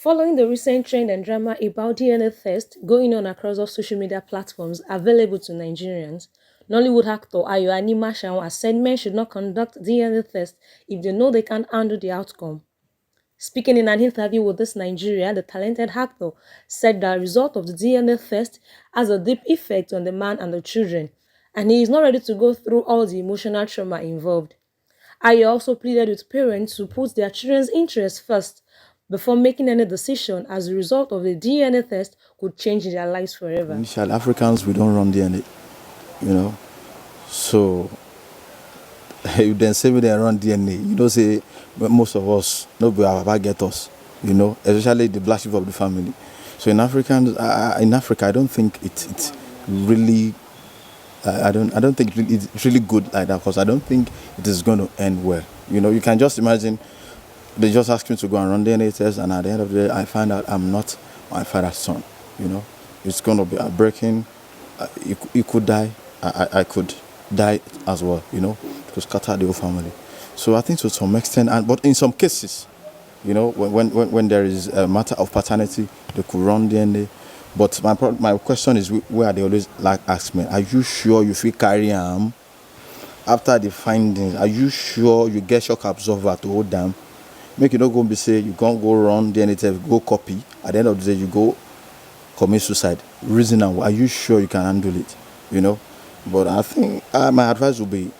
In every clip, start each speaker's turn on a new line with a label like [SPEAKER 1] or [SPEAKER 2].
[SPEAKER 1] Following the recent trend and drama about DNA test going on across all social media platforms available to Nigerians, Nollywood actor Ayo Animashaun has said men should not conduct DNA test if they know they can't handle the outcome. Speaking in an interview with ThisNigeria, the talented actor said the result of the DNA test has a deep effect on the man and the children, and he is not ready to go through all the emotional trauma involved. Ayo also pleaded with parents to put their children's interests first before making any decision, as a result of the DNA test could change their lives forever.
[SPEAKER 2] Initially, Africans, we don't run DNA, you know. So, you then say we don't run DNA. You don't say most of us, nobody will get us, you know, especially the black sheep of the family. So in Africa, I don't think it's really. I don't think it's really good like that, because I don't think it is going to end well. You know, you can just imagine they just ask me to go and run DNA test, and at the end of the day, I find out I'm not my father's son. You know, it's going to be heartbreaking. He could die. I could die as well. You know, to scatter the whole family. So I think to some extent, but in some cases, you know, when there is a matter of paternity, they could run DNA. But my question is, where they always like ask me, are you sure you feel carry am? After the findings, are you sure you get shock absorber to hold them? Make you not go be say you can't go run DNA test, go copy. At the end of the day, you go commit suicide. Reason now, are you sure you can handle it? You know. But I think my advice would be,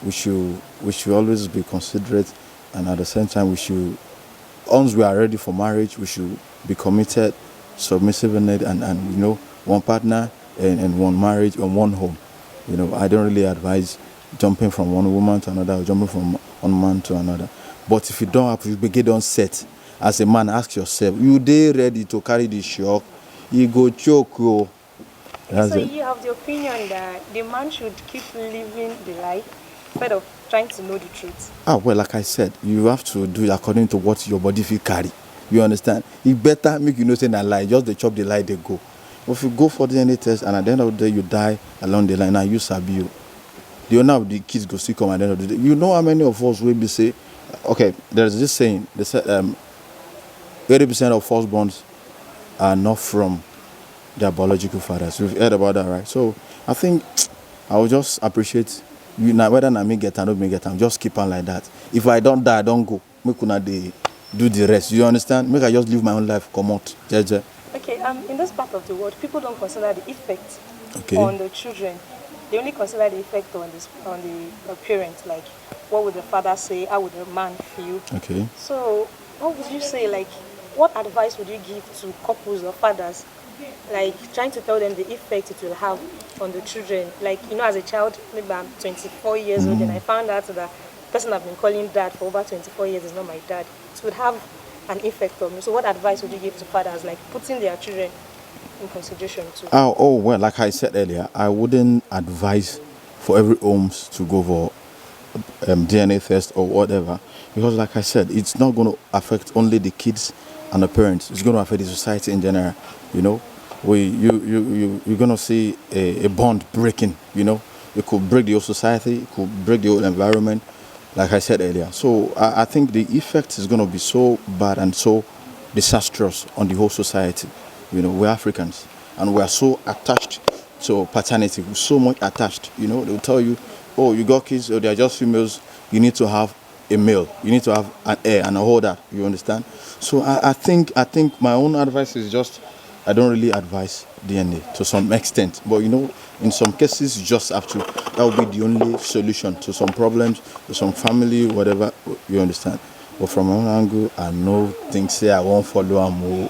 [SPEAKER 2] we should always be considerate, and at the same time, once we are ready for marriage, we should be committed, submissive in it, and you know, one partner and one marriage and one home. You know, I don't really advise jumping from one woman to another or jumping from one man to another. But if you don't have, you begin on set, as a man, ask yourself, you dey ready to carry the shock? You go choke, yo.
[SPEAKER 1] So you have the opinion that the man should keep living the life instead of trying to know the truth?
[SPEAKER 2] Well, like I said, you have to do it according to what your body feel carry. You understand? It better make you know say na lie, just the chop the lie they go. But if you go for the DNA test and at the end of the day you die along the line, now you sabi you. The owner of the kids go still come at the end of the day. You know how many of us will be say, okay, there's this saying, they said 80% of firstborns are not from their biological fathers. You've heard about that, right? So I think I will just appreciate you now, whether I may get or not may get, just keep on like that. If I don't die, I don't go. Make una dey do the rest. You understand? Make I just live my own life, come out. Jeje.
[SPEAKER 1] Okay, in this part of the world, people don't consider the effect on the children. They only consider the effect on the parents, like what would the father say, how would the man feel.
[SPEAKER 2] Okay.
[SPEAKER 1] So what would you say, like, what advice would you give to couples or fathers, like trying to tell them the effect it will have on the children? Like, you know, as a child, maybe I'm 24 years old and I found out that the person I've been calling dad for over 24 years is not my dad. It would have an effect on me. So what advice would you give to fathers, like putting their children in consideration too?
[SPEAKER 2] Well, like I said earlier, I wouldn't advise for every homes to go for DNA test or whatever, because like I said, it's not going to affect only the kids and the parents. It's going to affect the society in general. You know, you're going to see a bond breaking. You know, it could break the whole society, it could break the whole environment, like I said earlier. So I think the effect is going to be so bad and so disastrous on the whole society. You know, we're Africans and we are so attached to paternity. We're so much attached. You know, they'll tell you, oh, you got kids, or they're just females. You need to have a male. You need to have an heir and a holder. You understand? So I think my own advice is just, I don't really advise DNA to some extent. But you know, in some cases, you just have to. That will be the only solution to some problems, to some family, whatever. You understand? But from my own angle, I know things say I won't follow them.